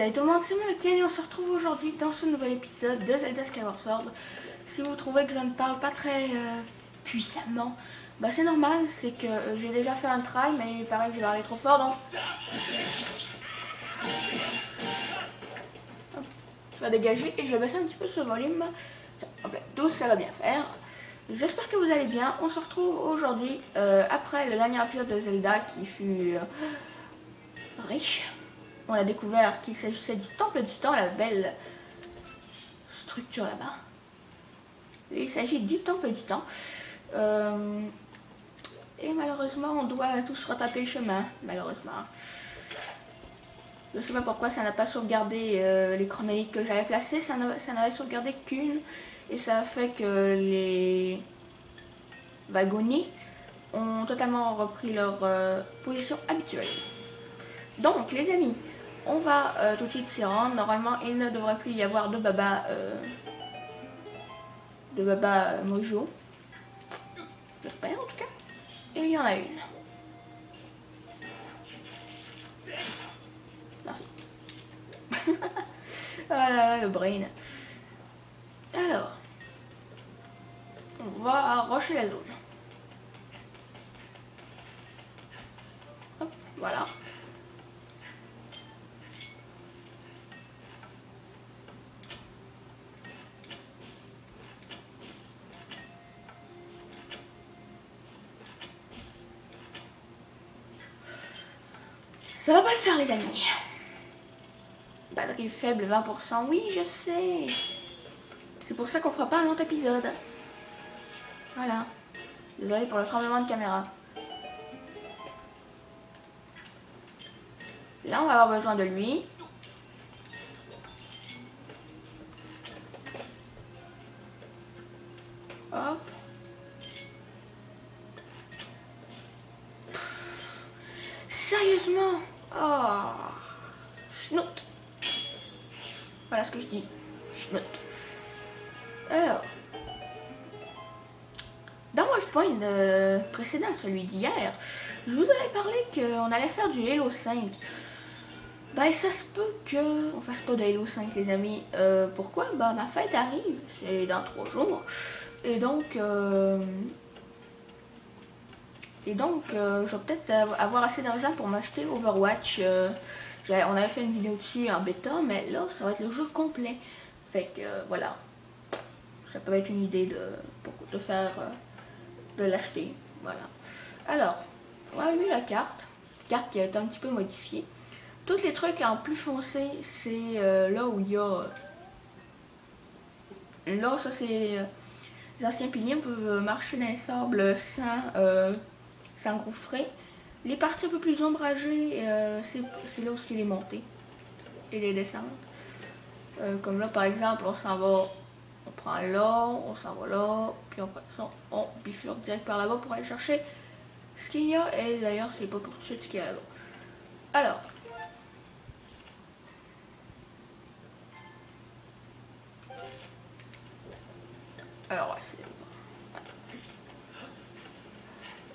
Salut tout le monde, c'est moi le Ken et on se retrouve aujourd'hui dans ce nouvel épisode de Zelda Skyward Sword. Si vous trouvez que je ne parle pas très puissamment, bah c'est normal, c'est que j'ai déjà fait un try mais il paraît que je vais aller trop fort donc... Hop, je vais dégager et je vais baisser un petit peu ce volume. Tout ça va bien faire. J'espère que vous allez bien. On se retrouve aujourd'hui après le dernier épisode de Zelda qui fut riche. On a découvert qu'il s'agissait du temple du temps, la belle structure là-bas. Il s'agit du temple du temps. Et malheureusement, on doit tous retaper le chemin. Malheureusement. Je ne sais pas pourquoi ça n'a pas sauvegardé les chronologiques que j'avais placées. Ça n'avait sauvegardé qu'une. Et ça a fait que les wagons ont totalement repris leur position habituelle. Donc, les amis, on va tout de suite s'y rendre. Normalement, il ne devrait plus y avoir de Baba Mojo. J'espère en tout cas. Et il y en a une. Merci. Voilà, le brain. Alors, on va rusher la zone. Hop, voilà. Ça va pas le faire les amis. Batterie faible 20%, oui je sais. C'est pour ça qu'on fera pas un long épisode. Voilà. Désolé pour le tremblement de caméra. Là on va avoir besoin de lui. Hop. Sérieusement? Oh. Schnout. Voilà ce que je dis. Schnout. Alors. Dans Wolfpoint précédent, celui d'hier, je vous avais parlé qu'on allait faire du Halo 5. Bah ça se peut qu'on fasse pas de Halo 5 les amis. Pourquoi? Bah ma fête arrive, c'est dans 3 jours. Et donc je vais peut-être avoir assez d'argent pour m'acheter Overwatch. On avait fait une vidéo dessus en bêta, mais là ça va être le jeu complet. Fait que voilà. Ça peut être une idée de faire... de l'acheter, voilà. Alors, on va vu la carte qui a été un petit peu modifiée. Tous les trucs en plus foncé, c'est là où il y a... Là, ça c'est... les anciens piliers peuvent marcher dans les sables sans s'engouffrer. Les parties un peu plus ombragées, c'est là où il est monté. Et les descentes. Comme là, par exemple, on s'en va... On prend là, on s'en va là, puis après ça, on bifurque direct par là-bas pour aller chercher ce qu'il y a. Et d'ailleurs, c'est pas pour tout de suite ce qu'il y a là-bas. Alors ouais, c'est...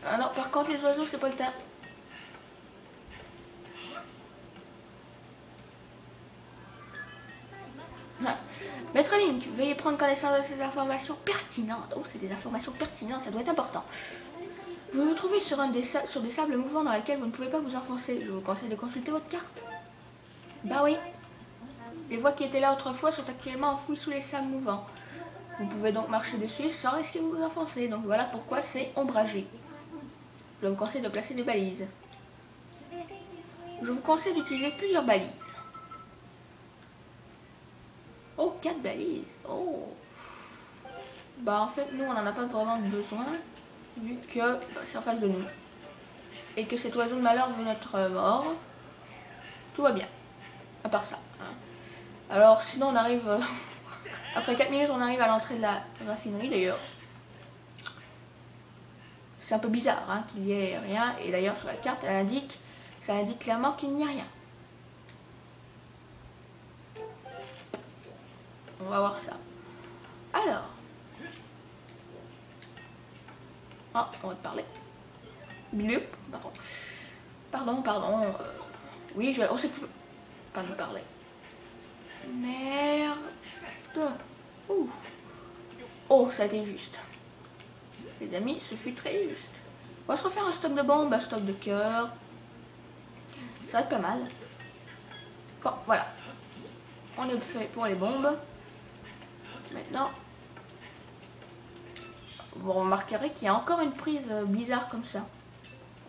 Ah non, par contre, les oiseaux, c'est pas le temps. Ah. Maître Link, veuillez prendre connaissance de ces informations pertinentes. Oh, c'est des informations pertinentes, ça doit être important. Vous vous trouvez sur des sables mouvants dans lesquels vous ne pouvez pas vous enfoncer. Je vous conseille de consulter votre carte. Bah oui. Les voies qui étaient là autrefois sont actuellement enfouies sous les sables mouvants. Vous pouvez donc marcher dessus sans risquer de vous enfoncer. Donc voilà pourquoi c'est ombragé. Je vous conseille de placer des balises. Je vous conseille d'utiliser plusieurs balises. Oh, 4 balises. Oh. Bah en fait, nous, on n'en a pas vraiment besoin, vu que c'est en face de nous. Et que cet oiseau de malheur veut être mort. Tout va bien. À part ça. Hein. Alors, sinon, on arrive... après 4 minutes, on arrive à l'entrée de la raffinerie, d'ailleurs. C'est un peu bizarre hein, qu'il n'y ait rien. Et d'ailleurs, sur la carte, ça indique clairement qu'il n'y a rien. On va voir ça. Alors. Ah, on va te parler. Milieu. Pardon. Oui, on sait plus. Pas nous parler. Merde. Ouh. Oh, ça a été juste. Les amis, ce fut très juste. On va se refaire un stock de bombes, un stock de cœur. Ça va être pas mal. Bon, voilà. On est fait pour les bombes. Maintenant, vous remarquerez qu'il y a encore une prise bizarre comme ça.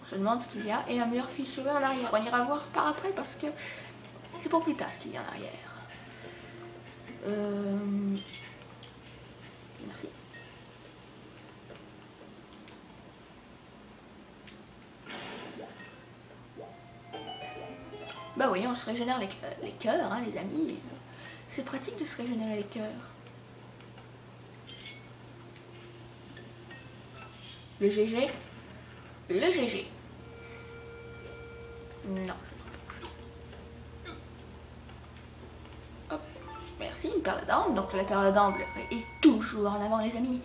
On se demande ce qu'il y a. Et un mur fissuré en arrière. On ira voir par après parce que c'est pour plus tard ce qu'il y a en arrière. Merci. Bah oui, on se régénère les cœurs, hein, les amis. C'est pratique de se régénérer les cœurs. Le GG. Le GG. Non. Hop. Merci, une perle d'ambre. Donc la perle d'ambre est toujours en avant, les amis.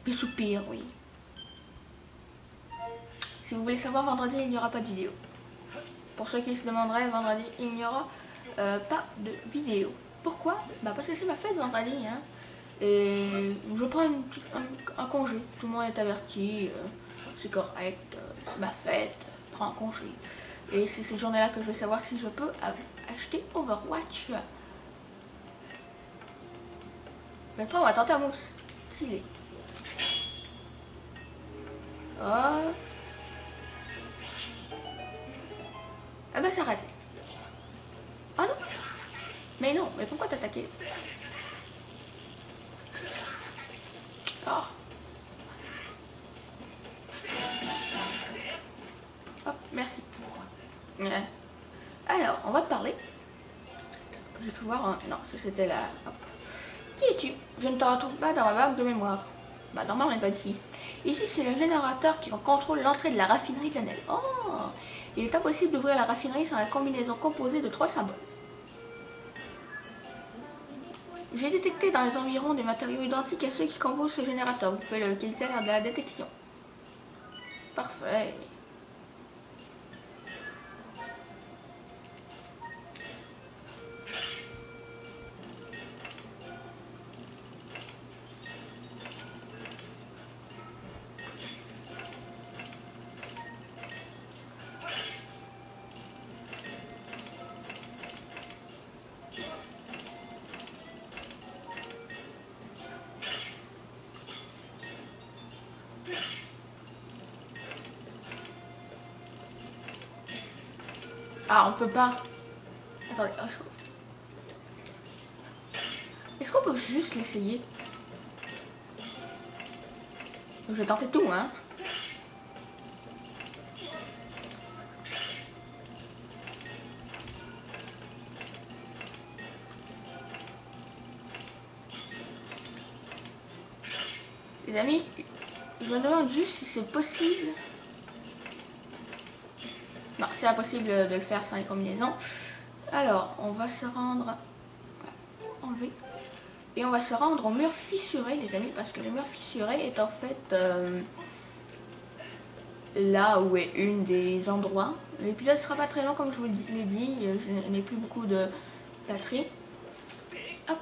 Le soupir, oui. Si vous voulez savoir, vendredi, il n'y aura pas de vidéo. Pour ceux qui se demanderaient, vendredi, il n'y aura pas de vidéo. Pourquoi? Bah parce que c'est ma fête vendredi, hein. Et je prends un congé. Tout le monde est averti. C'est correct. C'est ma fête. Je prends un congé. Et c'est cette journée-là que je vais savoir si je peux acheter Overwatch. Maintenant, on va tenter un move stylé. Oh. Ah bah, c'est raté. Ah non. Mais non, mais pourquoi t'attaquer? Oh. Hop, merci. Alors, on va te parler. Je vais pouvoir... Non, ça c'était là. Hop. Qui es-tu? Je ne te retrouve pas dans ma banque de mémoire. Bah, normalement, on n'est pas ici. Ici, c'est le générateur qui contrôle l'entrée de la raffinerie de l'Anel. Oh! Il est impossible d'ouvrir la raffinerie sans la combinaison composée de 3 symboles. J'ai détecté dans les environs des matériaux identiques à ceux qui composent ce générateur. Vous pouvez l'utiliser lors de la détection. Parfait. Ah, on peut pas. Attendez, est-ce qu'on peut juste l'essayer? Je vais tenter tout, hein. Les amis, je me demande juste si c'est possible. Non, c'est impossible de le faire sans les combinaisons. Alors, on va se rendre... Enlever. Et on va se rendre au mur fissuré, les amis, parce que le mur fissuré est en fait là où est une des endroits. L'épisode sera pas très long, comme je vous l'ai dit. Je n'ai plus beaucoup de batterie. Hop.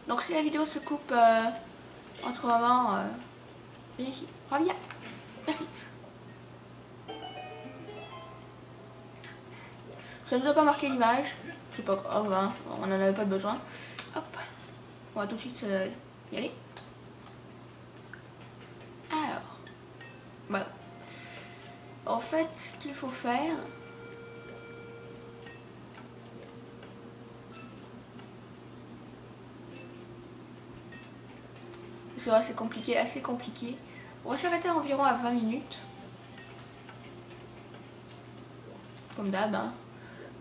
Donc si la vidéo se coupe entre moments, viens ici. Reviens. Merci. Ça ne nous a pas marqué l'image. C'est pas grave, hein. On n'en avait pas besoin. Hop. On va tout de suite y aller. Alors. Voilà. En fait, ce qu'il faut faire... C'est vrai, c'est compliqué, assez compliqué. On va s'arrêter environ à 20 minutes. Comme d'hab, hein.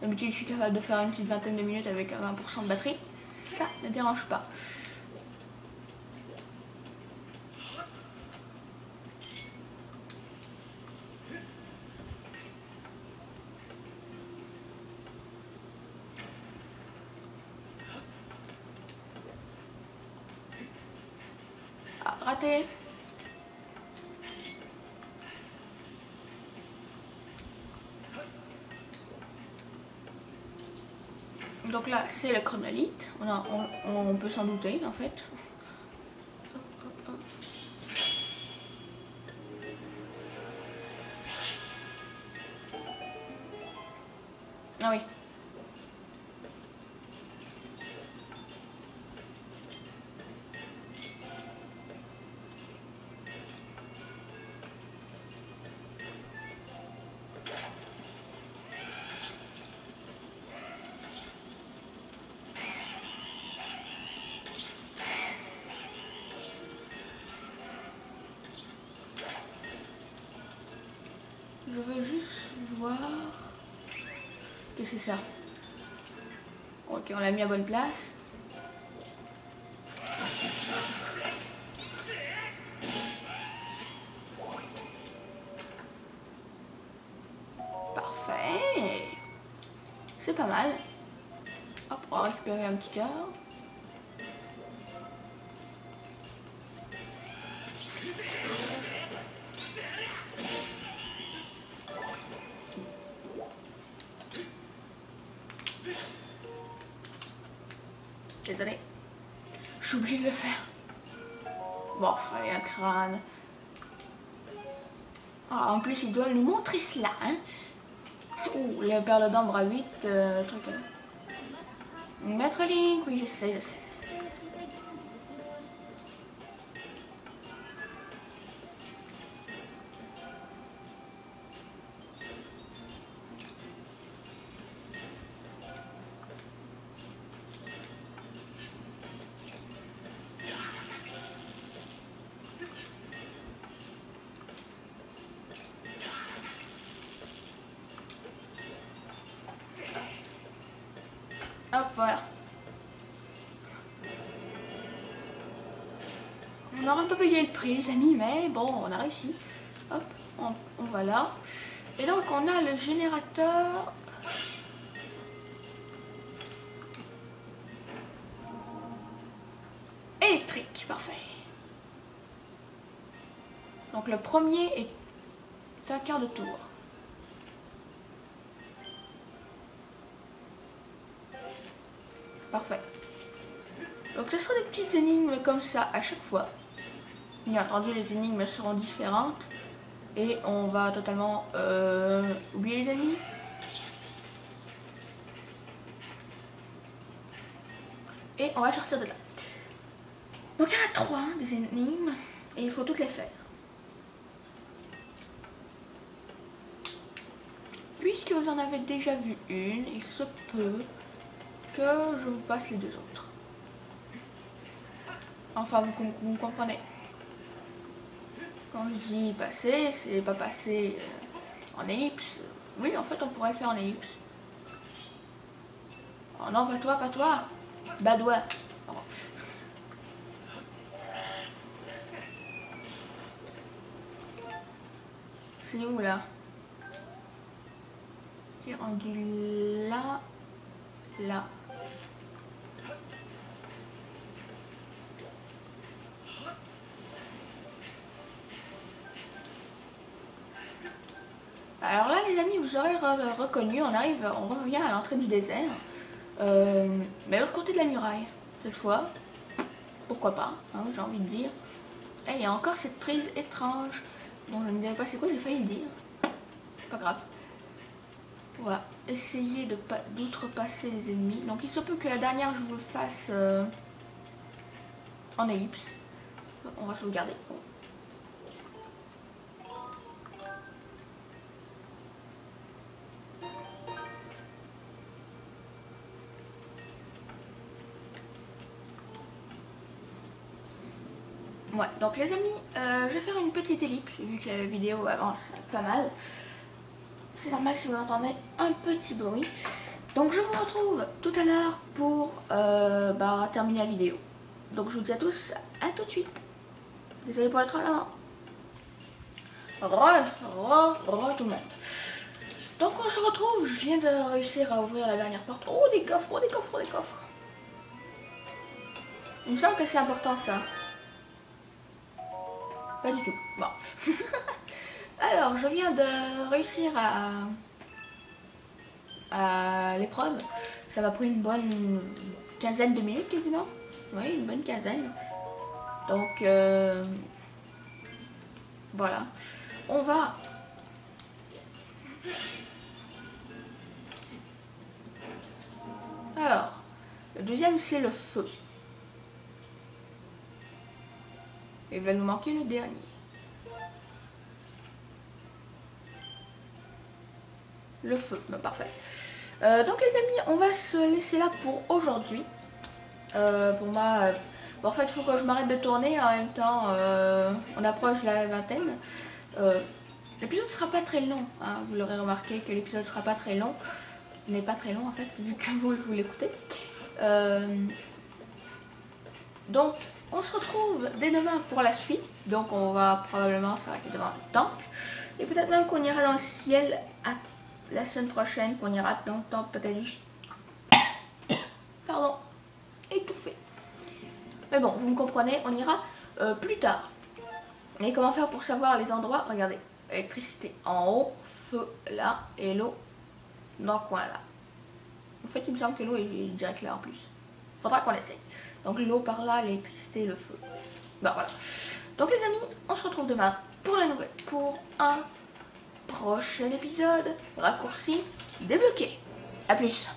D'habitude, je suis capable de faire une petite vingtaine de minutes avec 20% de batterie. Ça ne dérange pas. Ah, raté. là, c'est le chronolite. On peut s'en douter, en fait. Ah oui. Je veux juste voir que c'est ça. Ok, on l'a mis à bonne place. Parfait. C'est pas mal. Hop, on va récupérer un petit cœur. Désolé. Je suis obligée de le faire. Bon, enfin, il y a un crâne. Ah, en plus, il doit nous montrer cela, hein. Ouh, le perle d'ambre à 8, truc. Maître Link, oui, je sais, je sais. Hop, voilà. On aura un peu payé le prix, les amis, mais bon, on a réussi. Hop, on va là. Et donc, on a le générateur. Électrique, parfait. Donc, le premier est un quart de tour. Parfait. Donc ce sera des petites énigmes comme ça à chaque fois. Bien entendu, les énigmes seront différentes. Et on va totalement oublier les ennemis. Et on va sortir de là. Donc il y en a 3 des énigmes. Et il faut toutes les faire. Puisque vous en avez déjà vu une, il se peut que je vous passe les 2 autres. Enfin, vous comprenez. Quand je dis passer, c'est pas passer en ellipse. Oui, en fait, on pourrait le faire en ellipse. Oh non, pas toi, pas toi. Badois. Pardon. C'est où, là? Qui est rendu là. Là. Alors là, les amis, vous aurez reconnu, on revient à l'entrée du désert. Mais l'autre côté de la muraille, cette fois. Pourquoi pas, hein, j'ai envie de dire. Et il y a encore cette prise étrange, dont je ne dirais pas c'est quoi, j'ai failli le dire. Pas grave. On va essayer d'outrepasser les ennemis. Donc il se peut que la dernière, je vous le fasse en ellipse. On va sauvegarder. Ouais, donc les amis, je vais faire une petite ellipse vu que la vidéo avance pas mal. C'est normal si vous entendez un petit bruit. Donc je vous retrouve tout à l'heure pour terminer la vidéo. Donc je vous dis à tous, à tout de suite. Désolé pour le tremblement. Re tout le monde. Donc on se retrouve, je viens de réussir à ouvrir la dernière porte. Oh des coffres, oh des coffres, oh des coffres. Il me semble que c'est important ça. Pas du tout. Bon. Alors, je viens de réussir à l'épreuve. Ça m'a pris une bonne quinzaine de minutes quasiment. Oui, une bonne quinzaine. Donc, voilà. On va... Alors, le deuxième, c'est le feu. Il va nous manquer le dernier. Le feu, parfait. Donc les amis, on va se laisser là pour aujourd'hui. Pour moi, en fait, il faut que je m'arrête de tourner. En même temps, on approche la vingtaine. L'épisode ne sera pas très long. Hein. Vous l'aurez remarqué que l'épisode ne sera pas très long. Il n'est pas très long en fait, vu que vous l'écoutez. Donc, on se retrouve dès demain pour la suite. Donc, on va probablement s'arrêter devant le temple. Et peut-être même qu'on ira dans le ciel la semaine prochaine, qu'on ira dans le temple, peut-être juste... Pardon, étouffé. Mais bon, vous me comprenez, on ira plus tard. Et comment faire pour savoir les endroits? Regardez, électricité en haut, feu là, et l'eau dans le coin là. En fait, il me semble que l'eau est direct là en plus. Faudra qu'on essaye. Donc l'eau par là, l'électricité, le feu. Bon, voilà. Donc les amis, on se retrouve demain pour la nouvelle, pour un prochain épisode raccourci débloqué. A plus.